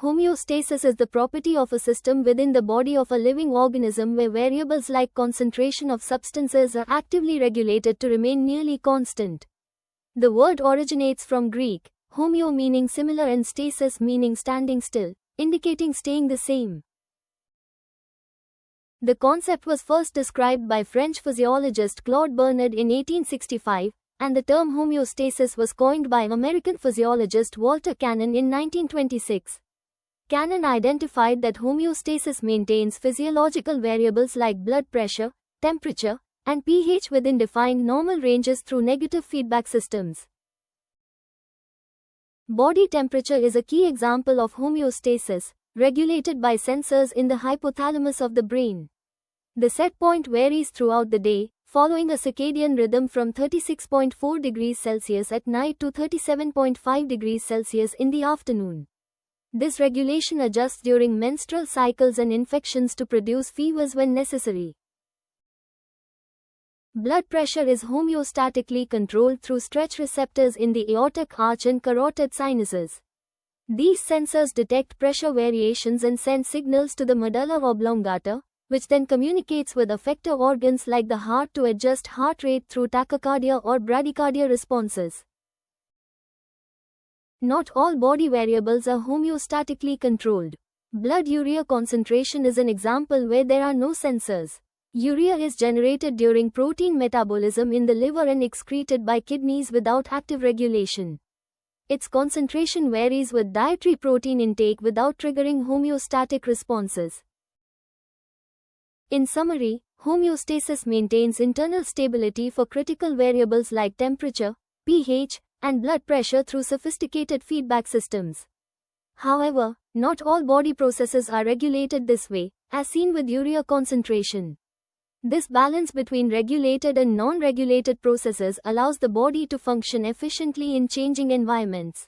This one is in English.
Homeostasis is the property of a system within the body of a living organism where variables like concentration of substances are actively regulated to remain nearly constant. The word originates from Greek, homeo meaning similar and stasis meaning standing still, indicating staying the same. The concept was first described by French physiologist Claude Bernard in 1865, and the term homeostasis was coined by American physiologist Walter Cannon in 1926. Cannon identified that homeostasis maintains physiological variables like blood pressure, temperature, and pH within defined normal ranges through negative feedback systems. Body temperature is a key example of homeostasis, regulated by sensors in the hypothalamus of the brain. The set point varies throughout the day, following a circadian rhythm from 36.4 degrees Celsius at night to 37.5 degrees Celsius in the afternoon. This regulation adjusts during menstrual cycles and infections to produce fevers when necessary. Blood pressure is homeostatically controlled through stretch receptors in the aortic arch and carotid sinuses. These sensors detect pressure variations and send signals to the medulla oblongata, which then communicates with effector organs like the heart to adjust heart rate through tachycardia or bradycardia responses. Not all body variables are homeostatically controlled. Blood urea concentration is an example where there are no sensors. Urea is generated during protein metabolism in the liver and excreted by kidneys without active regulation. Its concentration varies with dietary protein intake without triggering homeostatic responses. In summary, homeostasis maintains internal stability for critical variables like temperature, pH, and blood pressure through sophisticated feedback systems. However, not all body processes are regulated this way, as seen with urea concentration. This balance between regulated and non-regulated processes allows the body to function efficiently in changing environments.